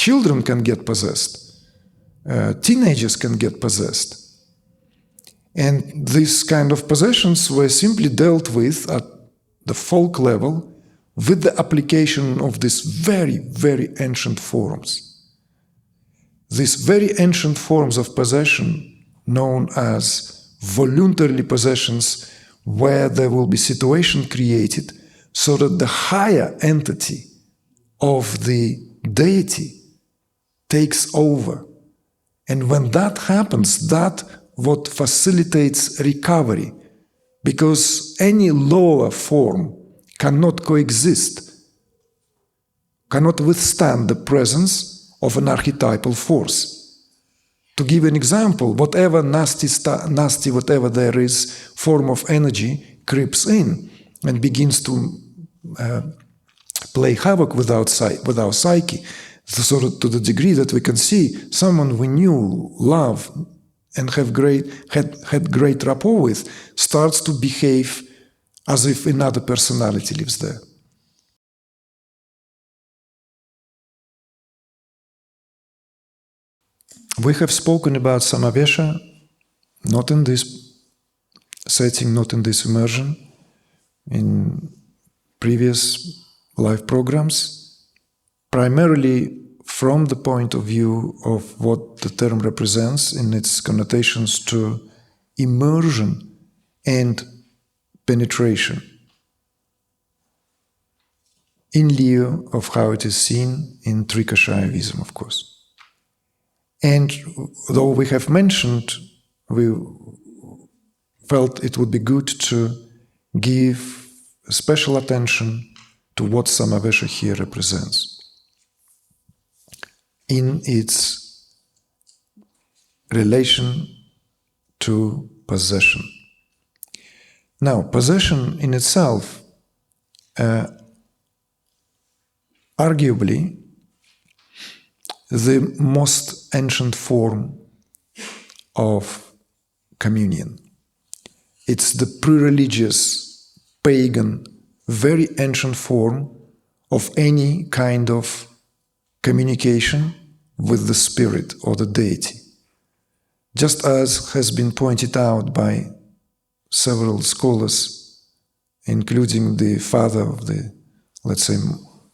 children can get possessed, teenagers can get possessed. And these kind of possessions were simply dealt with at the folk level with the application of these very, very ancient forms. These very ancient forms of possession, known as voluntary possessions, where there will be situation created so that the higher entity of the deity takes over. And when that happens, that what facilitates recovery, because any lower form cannot coexist, cannot withstand the presence of an archetypal force. To give an example, whatever nasty, whatever there is, form of energy creeps in and begins to play havoc with our psyche, so to the degree that we can see someone we knew, love, and had great rapport with, starts to behave as if another personality lives there. We have spoken about Samavesha, not in this setting, not in this immersion, in previous live programs, primarily from the point of view of what the term represents in its connotations to immersion and penetration, in lieu of how it is seen in Trika Shaivism, of course. And though we have mentioned, we felt it would be good to give special attention to what Samavesha here represents in its relation to possession. Now, possession in itself, arguably, the most ancient form of communion. It's the pre-religious, pagan, very ancient form of any kind of communication with the spirit or the deity. Just as has been pointed out by several scholars, including the father of the, let's say,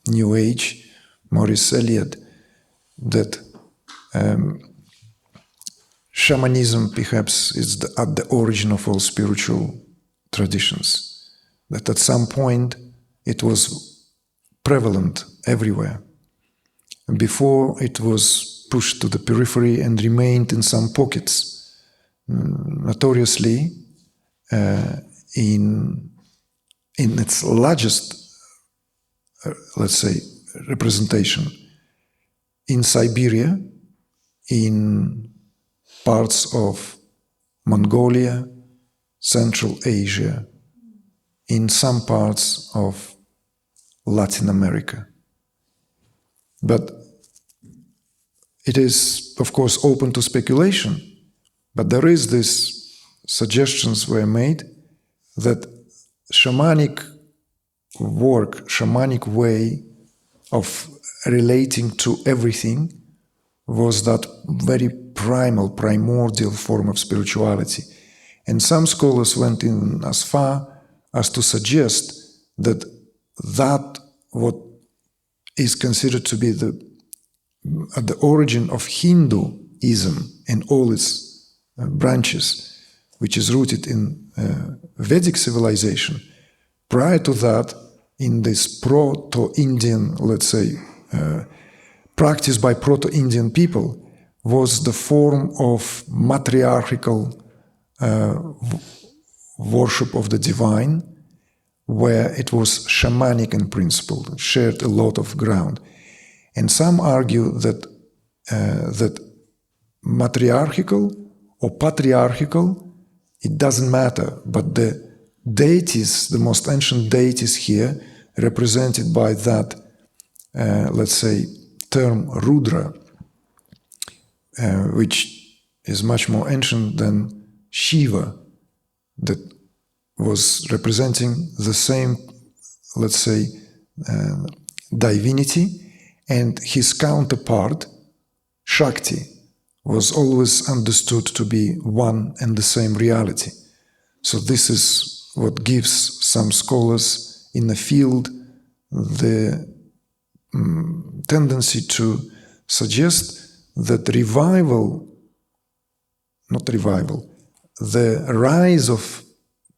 New Age, Maurice Eliot, that shamanism perhaps is at the origin of all spiritual traditions, that at some point it was prevalent everywhere. And before it was pushed to the periphery and remained in some pockets, notoriously in its largest, let's say, representation, in Siberia, in parts of Mongolia, Central Asia, in some parts of Latin America. But it is, of course, open to speculation, but there is this suggestions were made that shamanic work, shamanic way of relating to everything was that very primordial form of spirituality. And some scholars went in as far as to suggest that what is considered to be at the origin of Hinduism and all its branches, which is rooted in Vedic civilization, prior to that, in this proto-Indian, let's say, practiced by proto-Indian people, was the form of matriarchal worship of the divine, where it was shamanic in principle, shared a lot of ground. And some argue that that matriarchal or patriarchal, it doesn't matter, but the deities, the most ancient deities here, represented by that, let's say, term Rudra, which is much more ancient than Shiva, that was representing the same, let's say, divinity, and his counterpart, Shakti, was always understood to be one and the same reality. So this is what gives some scholars in the field the tendency to suggest that the rise of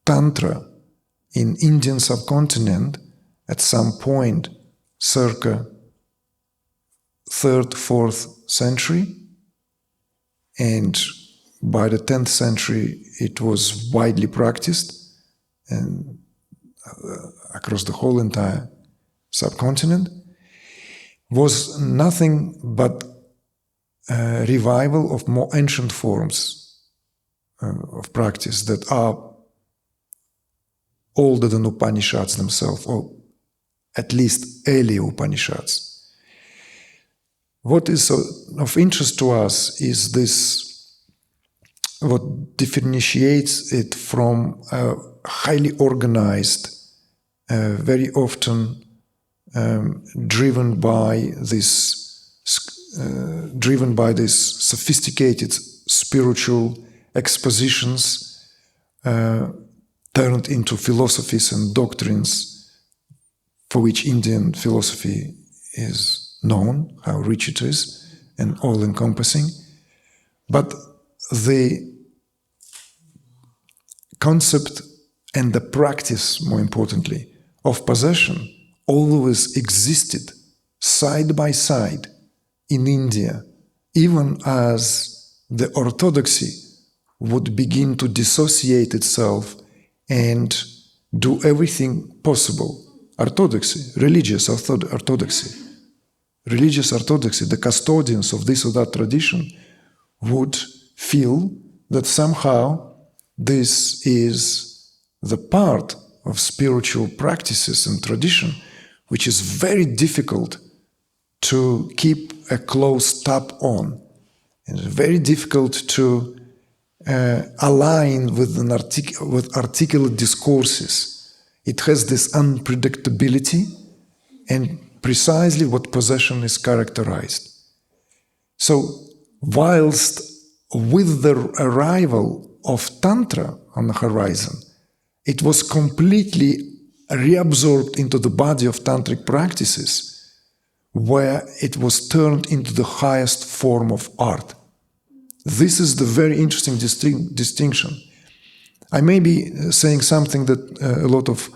Tantra in Indian subcontinent at some point circa 3rd, 4th century, and by the 10th century it was widely practiced and across the whole entire subcontinent, was nothing but a revival of more ancient forms of practice that are older than Upanishads themselves, or at least early Upanishads. What is of interest to us is this, what differentiates it from a highly organized, very often driven by this sophisticated spiritual expositions turned into philosophies and doctrines for which Indian philosophy is known, how rich it is and all-encompassing. But the concept and the practice, more importantly, of possession always existed side by side in India, even as the orthodoxy would begin to dissociate itself and do everything possible. Orthodoxy, religious orthodoxy, the custodians of this or that tradition would feel that somehow this is the part of spiritual practices and tradition which is very difficult to keep a close tab on, and very difficult to align with articulate discourses. It has this unpredictability and precisely what possession is characterized. So, whilst with the arrival of Tantra on the horizon, it was completely reabsorbed into the body of Tantric practices, where it was turned into the highest form of art. This is the very interesting distinction. I may be saying something that a lot of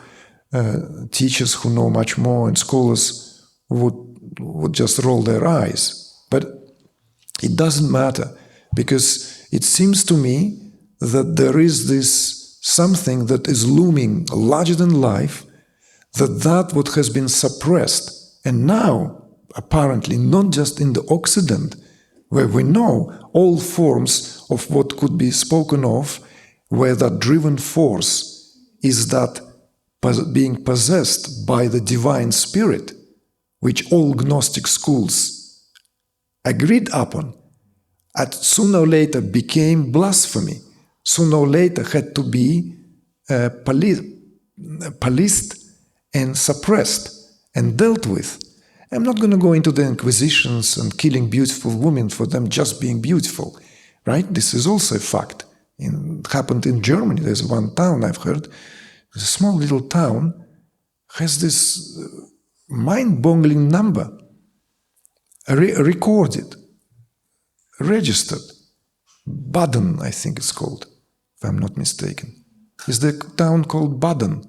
teachers who know much more and scholars would just roll their eyes. But it doesn't matter, because it seems to me that there is this something that is looming larger than life, that what has been suppressed, and now apparently not just in the Occident, where we know all forms of what could be spoken of, where that driven force is that being possessed by the divine spirit, which all Gnostic schools agreed upon, sooner or later became blasphemy, sooner or later had to be policed and suppressed and dealt with. I'm not going to go into the inquisitions and killing beautiful women for them just being beautiful, right? This is also a fact. It happened in Germany. There's one town I've heard, a small little town, has this mind-boggling number recorded, registered. Baden, I think it's called, if I'm not mistaken. Is the town called Baden?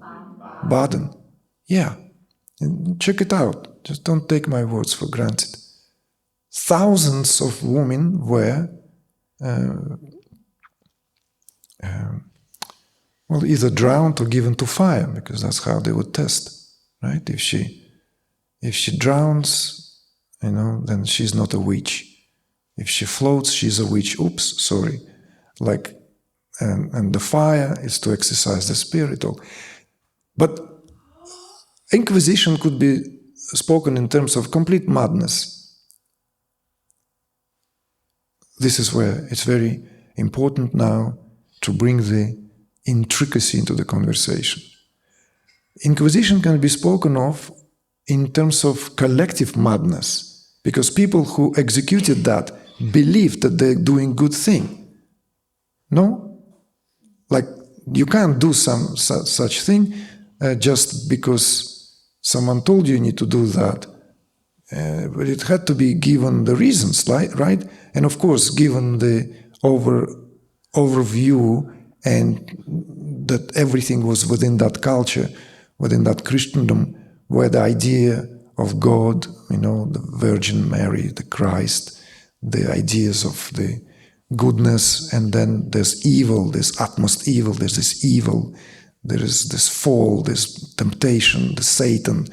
Baden. Yeah. And check it out. Just don't take my words for granted. Thousands of women were either drowned or given to fire, because that's how they would test, right? If she drowns, then she's not a witch. If she floats, she's a witch. Oops, sorry. And the fire is to exercise the spiritual. But Inquisition could be spoken in terms of complete madness. This is where it's very important now to bring the intricacy into the conversation. Inquisition can be spoken of in terms of collective madness. because people who executed that believed that they're doing good thing. No? Like, you can't do such thing just because someone told you need to do that. But it had to be given the reasons, right? And of course, given the overview and that everything was within that culture, within that Christendom, where the idea of God, the Virgin Mary, the Christ, the ideas of the goodness, and then there's evil, there's utmost evil, there's this evil, there is this fall, this temptation, the Satan.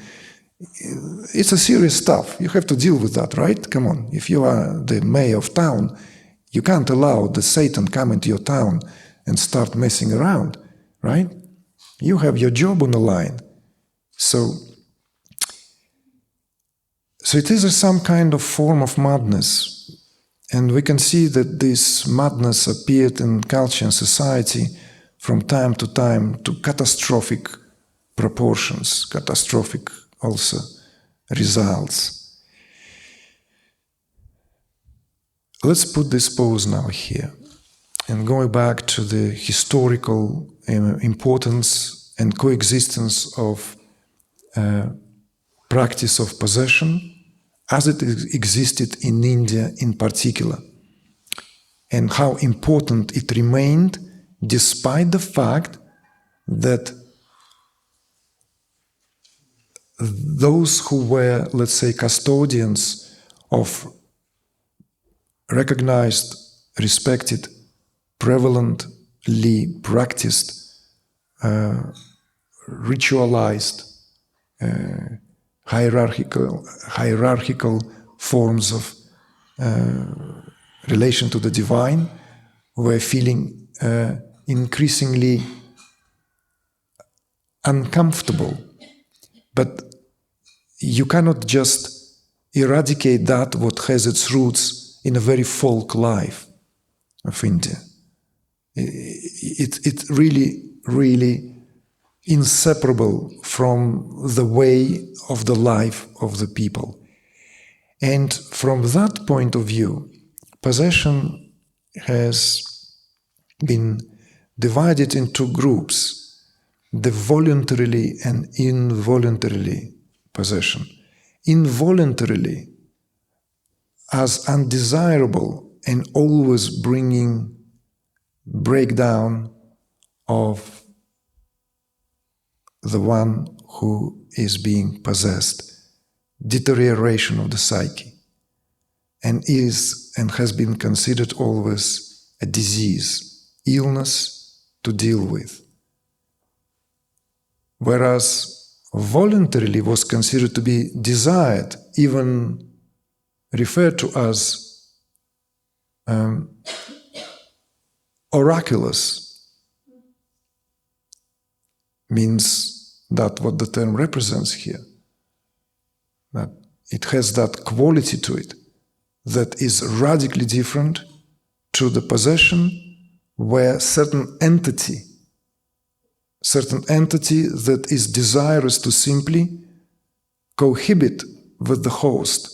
It's a serious stuff. You have to deal with that, right? Come on. If you are the mayor of town, you can't allow the Satan come into your town and start messing around, right? You have your job on the line. So it is some kind of form of madness. And we can see that this madness appeared in culture and society from time to time to catastrophic proportions, catastrophic also results. Let's put this pause now here and going back to the historical importance and coexistence of practice of possession as it existed in India in particular, and how important it remained despite the fact that those who were, let's say, custodians of recognized, respected, prevalently practiced, ritualized, hierarchical forms of relation to the divine were feeling increasingly uncomfortable. But you cannot just eradicate that what has its roots in a very folk life of India. It really inseparable from the way of the life of the people. And from that point of view, possession has been divided into groups, the voluntarily and involuntarily possession. Involuntarily, as undesirable and always bringing breakdown of the one who is being possessed, deterioration of the psyche, and has been considered always a disease, illness to deal with. Whereas voluntarily was considered to be desired, even referred to as oraculous, means that what the term represents here, that it has that quality to it that is radically different to the possession where certain entity that is desirous to simply cohabit with the host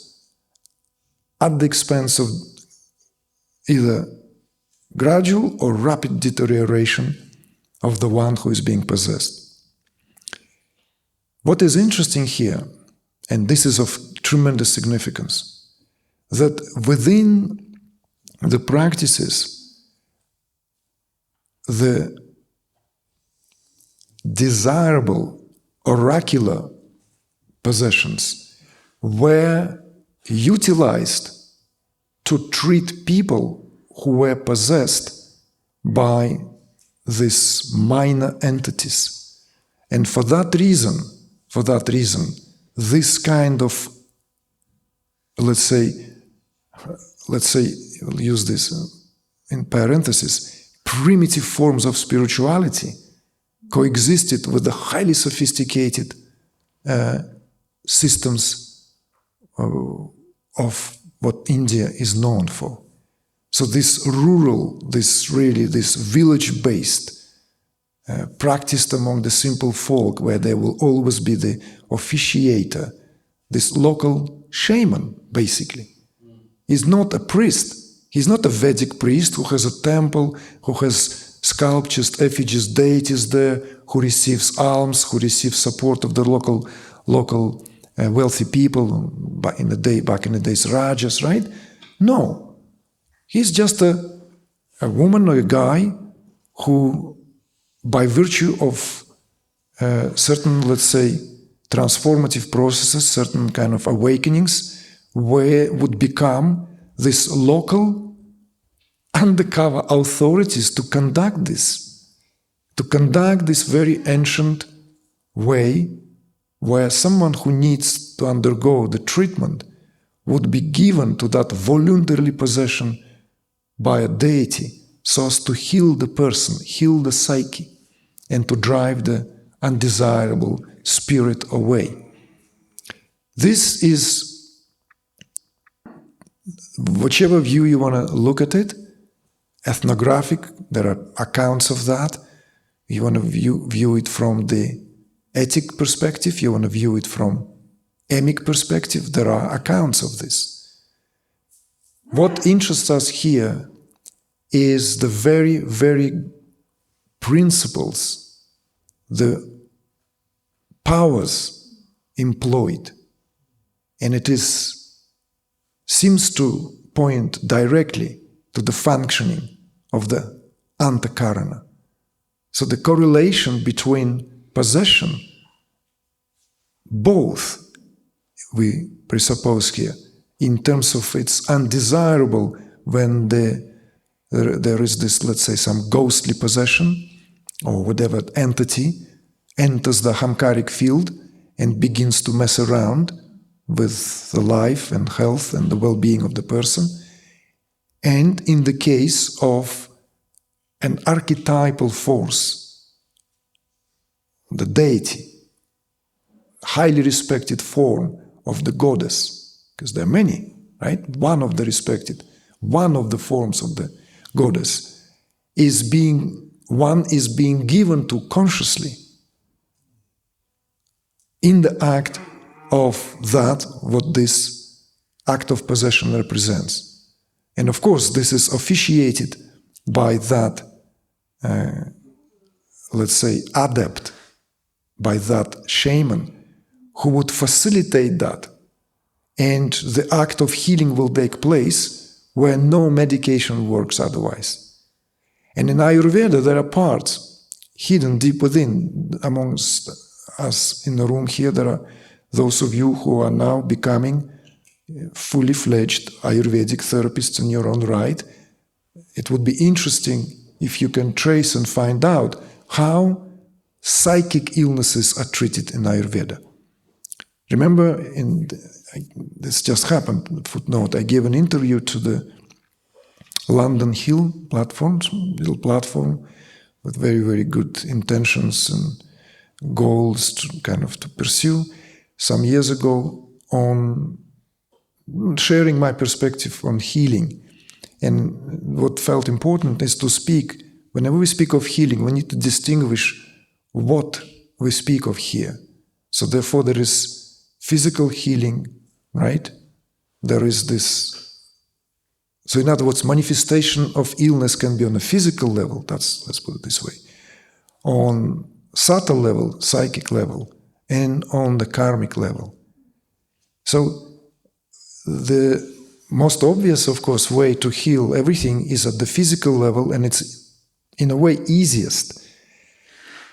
at the expense of either gradual or rapid deterioration of the one who is being possessed. What is interesting here, and this is of tremendous significance, that within the practices, the desirable oracular possessions were utilized to treat people who were possessed by these minor entities. And for that reason, this kind of, let's say, we'll use this in parentheses, primitive forms of spirituality coexisted with the highly sophisticated systems of what India is known for. So this rural, this village-based, practiced among the simple folk, where there will always be the officiator, this local shaman, basically. He's not a priest. He's not a Vedic priest who has a temple, who has sculptures, effigies, deities there, who receives alms, who receives support of the local wealthy people back in the days, Rajas, right? No. He's just a woman or a guy who, by virtue of certain, let's say, transformative processes, certain kind of awakenings, would become this local undercover authorities to conduct this very ancient way where someone who needs to undergo the treatment would be given to that voluntary possession by a deity so as to heal the person, heal the psyche, and to drive the undesirable spirit away. This is, whichever view you want to look at it, ethnographic, there are accounts of that. You want to view it from the ethic perspective, you want to view it from emic perspective, there are accounts of this. What interests us here is the very, very principles, the powers employed, and it seems to point directly to the functioning of the antakarana. So the correlation between possession, both, we presuppose here, in terms of its undesirable when there is this, let's say, some ghostly possession or whatever entity enters the hamkaric field and begins to mess around with the life and health and the well-being of the person. And in the case of an archetypal force, the deity, highly respected form of the goddess, because there are many, right? One of the forms of the goddess is being given to consciously in the act of that, what this act of possession represents. And of course, this is officiated by that, let's say, adept, by that shaman, who would facilitate that. And the act of healing will take place where no medication works otherwise. And in Ayurveda, there are parts hidden deep within. Amongst us in the room here, there are those of you who are now becoming fully fledged Ayurvedic therapists in your own right. It would be interesting if you can trace and find out how psychic illnesses are treated in Ayurveda. Remember, this just happened, footnote, I gave an interview to the London Hill platform, little platform with very, very good intentions and goals to pursue some years ago on sharing my perspective on healing. And what felt important is to speak, whenever we speak of healing, we need to distinguish what we speak of here. So therefore there is physical healing, right? There is this, so in other words, manifestation of illness can be on a physical level, let's put it this way, on subtle level, psychic level, and on the karmic level. So the most obvious, of course, way to heal everything is at the physical level, and it's in a way easiest.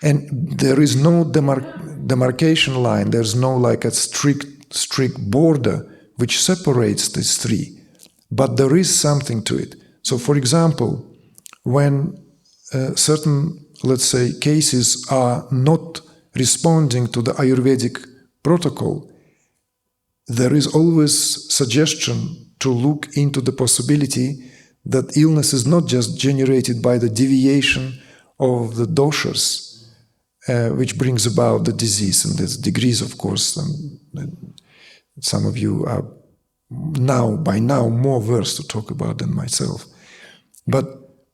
And there is no demarcation line, there's no like a strict border which separates these three, but there is something to it. So for example, when certain, let's say, cases are not responding to the Ayurvedic protocol, there is always suggestion to look into the possibility that illness is not just generated by the deviation of the doshas, which brings about the disease, and there's degrees, of course, and some of you are by now more versed to talk about than myself. But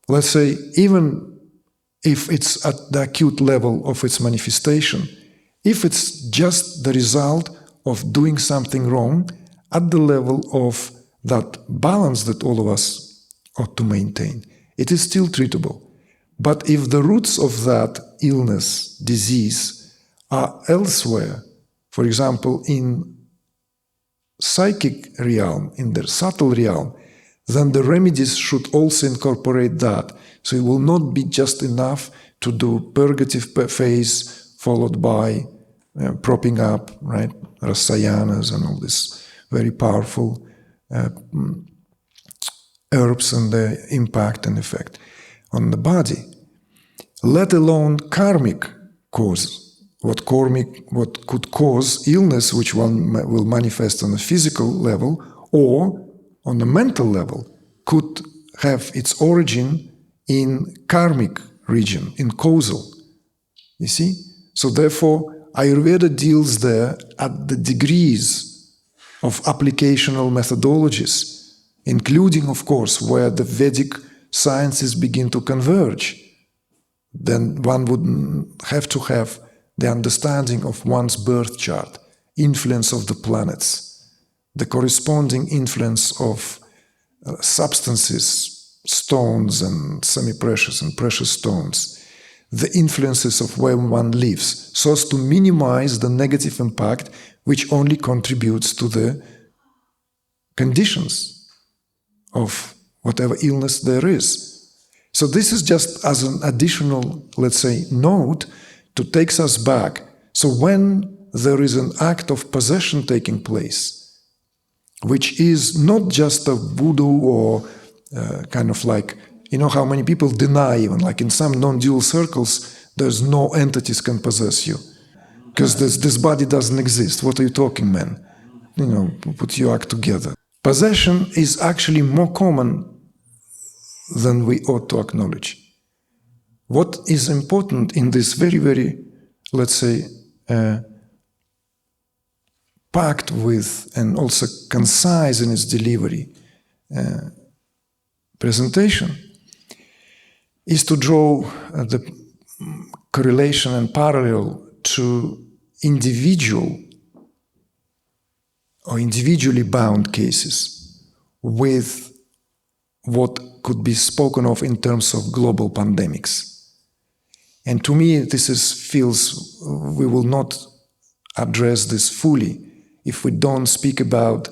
let's say, even if it's at the acute level of its manifestation, if it's just the result of doing something wrong, at the level of that balance that all of us ought to maintain, it is still treatable. But if the roots of that illness, disease, are elsewhere, for example, in psychic realm, in the subtle realm, then the remedies should also incorporate that. So it will not be just enough to do purgative phase followed by propping up, right, rasayanas and all this very powerful herbs and their impact and effect on the body, let alone karmic cause. What could cause illness, which one will manifest on a physical level or on a mental level, could have its origin in karmic region, in causal. You see? So therefore, Ayurveda deals there at the degrees of applicational methodologies, including, of course, where the Vedic sciences begin to converge. Then one would have to have the understanding of one's birth chart, influence of the planets, the corresponding influence of substances, stones and semi-precious and precious stones, the influences of where one lives, so as to minimize the negative impact which only contributes to the conditions of whatever illness there is. So this is just as an additional, let's say, note to take us back. So when there is an act of possession taking place, which is not just a voodoo or kind of like, you know how many people deny, even like in some non-dual circles, there's no entities can possess you. Because this body doesn't exist. What are you talking, man? You know, put your act together. Possession is actually more common than we ought to acknowledge. What is important in this very, very, let's say, packed with and also concise in its delivery presentation is to draw the correlation and parallel to individual or individually bound cases with what could be spoken of in terms of global pandemics. And to me, feels we will not address this fully if we don't speak about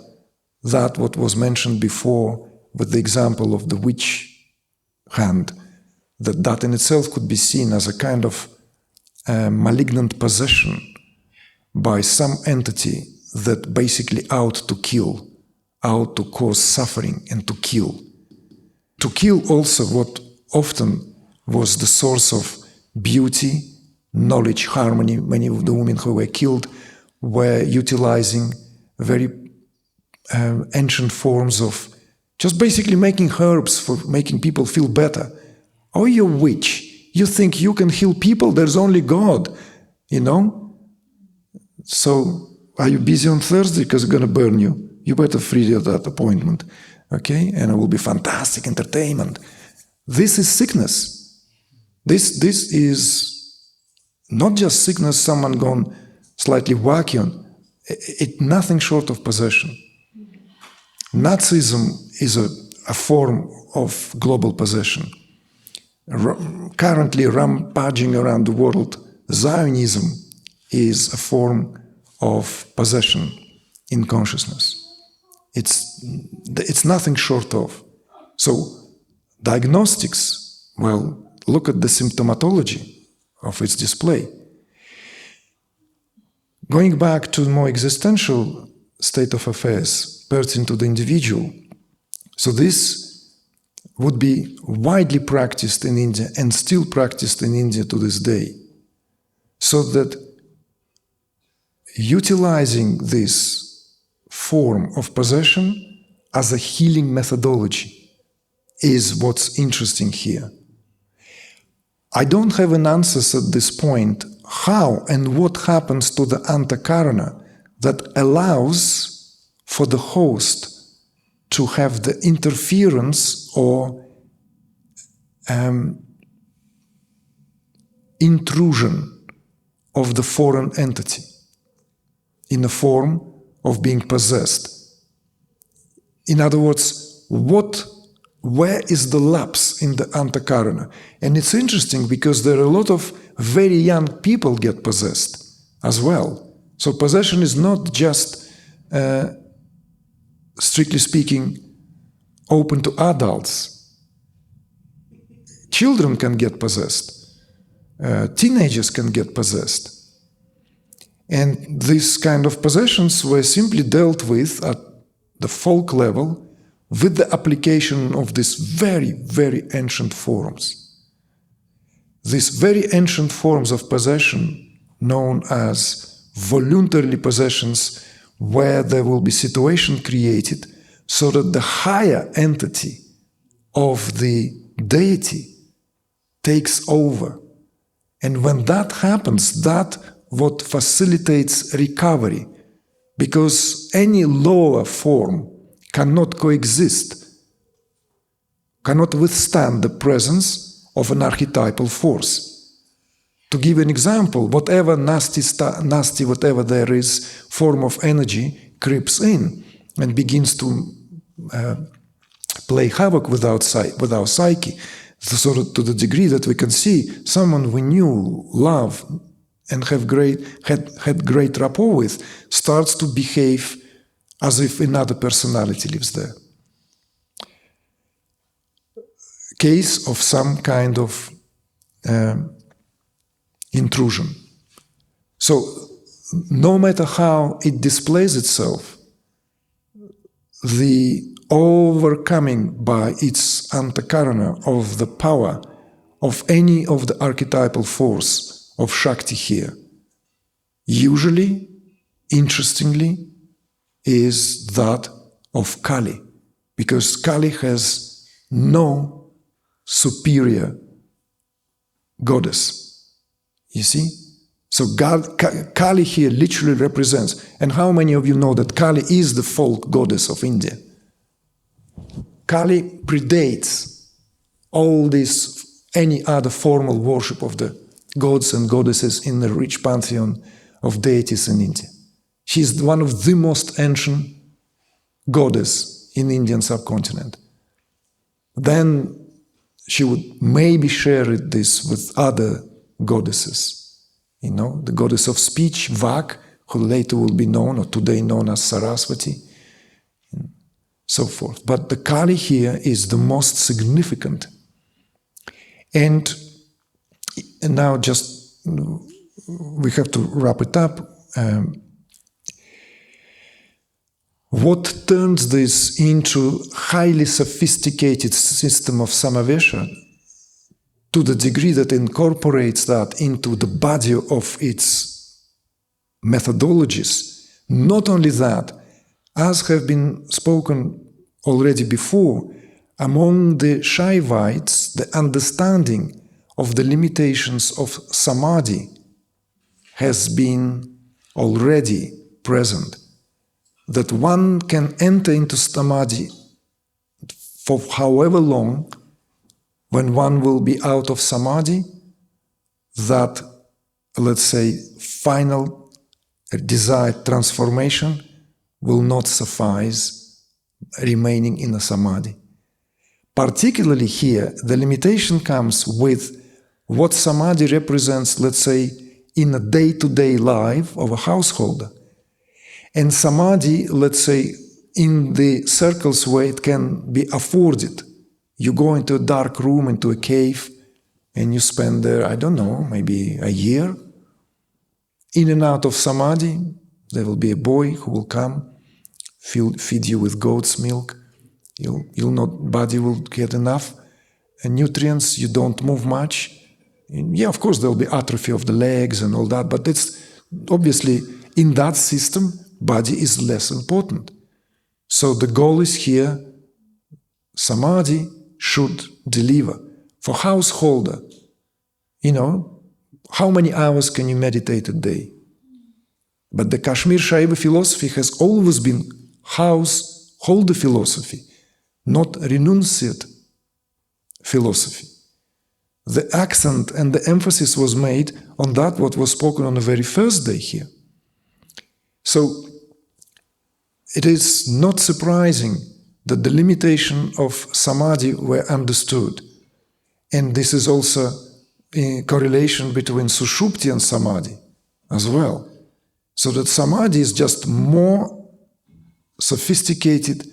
that what was mentioned before with the example of the witch hand, that in itself could be seen as a kind of malignant possession by some entity that basically out to kill, out to cause suffering and to kill. To kill also what often was the source of beauty, knowledge, harmony. Many of the women who were killed were utilizing very ancient forms of just basically making herbs for making people feel better. Oh, you're a witch. You think you can heal people? There's only God, you know? So, are you busy on Thursday? Because I'm going to burn you. You better free that appointment, okay? And it will be fantastic entertainment. This is sickness. This is not just sickness, someone gone slightly wacky on. It nothing short of possession. Nazism is a form of global possession. Currently rampaging around the world, Zionism is a form of possession in consciousness. It's nothing short of. So diagnostics, well, look at the symptomatology of its display. Going back to more existential state of affairs, pertinent to the individual. So this would be widely practiced in India and still practiced in India to this day. So that utilizing this form of possession as a healing methodology is what's interesting here. I don't have an answer at this point how and what happens to the antakarana that allows for the host to have the interference or intrusion of the foreign entity in the form of being possessed In other words, where is the lapse in the antakarana? And it's interesting because there are a lot of very young people get possessed as well. So possession is not just, strictly speaking, open to adults. Children can get possessed. Teenagers can get possessed. And these kind of possessions were simply dealt with at the folk level with the application of these very, very ancient forms. These very ancient forms of possession, known as voluntary possessions, where there will be situation created so that the higher entity of the deity takes over. And when that happens, that what facilitates recovery, because any lower form cannot coexist, cannot withstand the presence of an archetypal force. To give an example, whatever nasty, whatever there is, form of energy creeps in and begins to play havoc with our psyche, so that to the degree that we can see someone we knew, love, and had great rapport with, starts to behave as if another personality lives there. Case of some kind of intrusion. So, no matter how it displays itself, the overcoming by its antakarana of the power of any of the archetypal force of Shakti here, usually, interestingly, is that of Kali, because Kali has no superior goddess. You see? So Kali here literally represents, and how many of you know that Kali is the folk goddess of India? Kali predates all this, any other formal worship of the gods and goddesses in the rich pantheon of deities in India. She is one of the most ancient goddess in the Indian subcontinent. Then she would maybe share this with other goddesses. You know, the goddess of speech, Vak, who later will be known, or today known as Saraswati, and so forth. But the Kali here is the most significant. And now just, we have to wrap it up. What turns this into highly sophisticated system of Samavesha, to the degree that incorporates that into the body of its methodologies? Not only that, as have been spoken already before, among the Shaivites, the understanding of the limitations of Samadhi has been already present. That one can enter into Samadhi for however long, when one will be out of Samadhi, that, let's say, final desired transformation will not suffice remaining in a Samadhi. Particularly here, the limitation comes with what Samadhi represents, let's say, in a day-to-day life of a householder. And Samadhi, let's say, in the circles where it can be afforded. You go into a dark room, into a cave, and you spend there, I don't know, maybe a year. In and out of Samadhi, there will be a boy who will come, feed you with goat's milk. You'll not, body will get enough nutrients, you don't move much. And yeah, of course, there'll be atrophy of the legs and all that, but it's obviously, in that system, body is less important. So the goal is here, Samadhi should deliver. For householder, you know, how many hours can you meditate a day? But the Kashmir Shaiva philosophy has always been householder philosophy, not renunciate philosophy. The accent and the emphasis was made on that what was spoken on the very first day here. So it is not surprising that the limitation of Samadhi were understood. And this is also a correlation between Sushupti and Samadhi as well. So that Samadhi is just more sophisticated,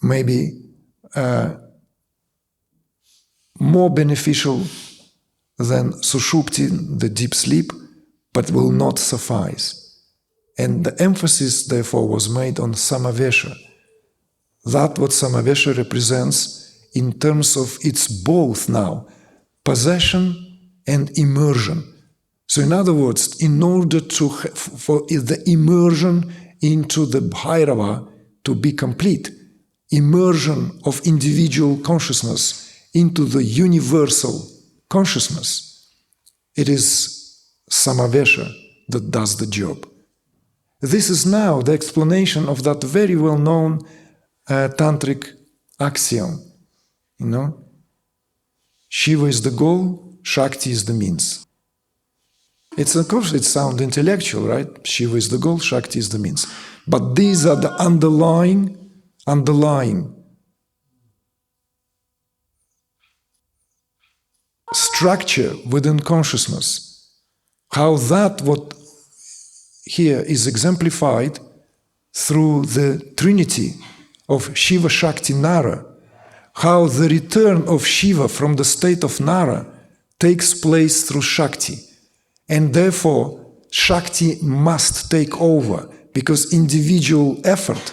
maybe more beneficial than Sushupti, the deep sleep, but will not suffice. And the emphasis, therefore, was made on Samavesha. That what Samavesha represents in terms of its both now, possession and immersion. So in other words, in order for the immersion into the Bhairava to be complete, immersion of individual consciousness into the universal consciousness, it is Samavesha that does the job. This is now the explanation of that very well-known Tantric axiom, Shiva is the goal, Shakti is the means. Of course, it sounds intellectual, right? Shiva is the goal, Shakti is the means. But these are the underlying structure within consciousness. How that what here is exemplified through the trinity of Shiva, Shakti, Nara, how the return of Shiva from the state of Nara takes place through Shakti. And therefore, Shakti must take over, because individual effort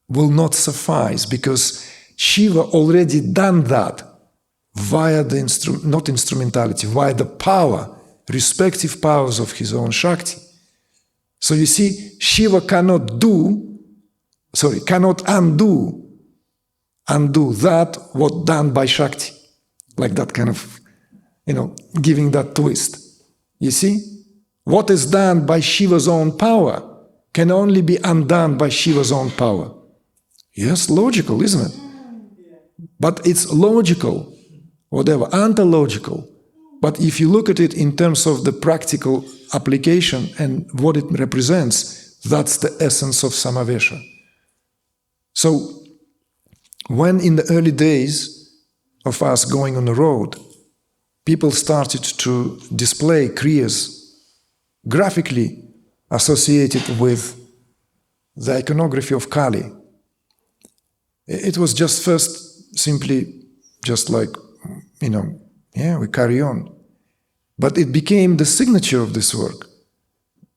will not suffice, because Shiva already done that via the not instrumentality, via the power, respective powers of his own Shakti. So you see, Shiva cannot undo that what done by Shakti. Like that kind of, giving that twist. You see? What is done by Shiva's own power can only be undone by Shiva's own power. Yes, logical, isn't it? But it's logical, whatever, ontological. But if you look at it in terms of the practical application and what it represents, that's the essence of Samavesha. So, when in the early days of us going on the road, people started to display kriyas graphically associated with the iconography of Kali. It was just first simply just like, we carry on. But it became the signature of this work.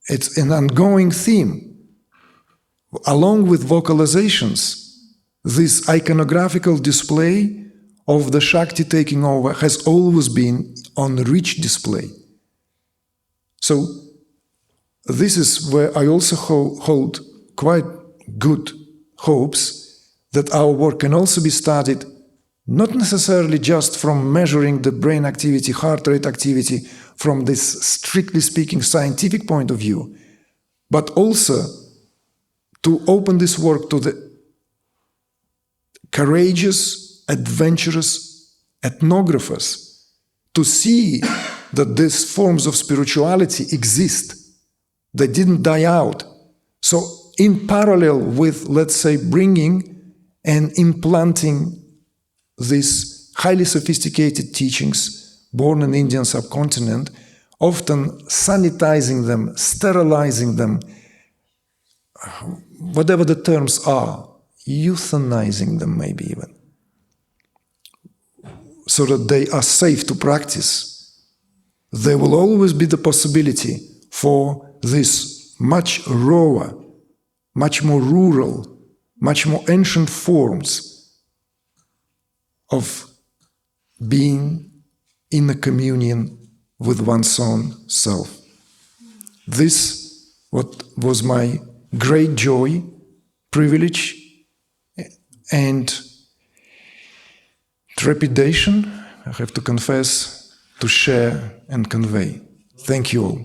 It's an ongoing theme. Along with vocalizations, this iconographical display of the Shakti taking over has always been on rich display. So this is where I also hold quite good hopes that our work can also be studied not necessarily just from measuring the brain activity, heart rate activity from this strictly speaking scientific point of view, but also to open this work to the courageous, adventurous ethnographers to see that these forms of spirituality exist. They didn't die out. So in parallel with, let's say, bringing and implanting these highly sophisticated teachings born in the Indian subcontinent, often sanitizing them, sterilizing them, whatever the terms are, euthanizing them maybe even, so that they are safe to practice, there will always be the possibility for this much rawer, much more rural, much more ancient forms of being in a communion with one's own self. This what was my great joy, privilege, and trepidation, I have to confess, to share and convey. Thank you all.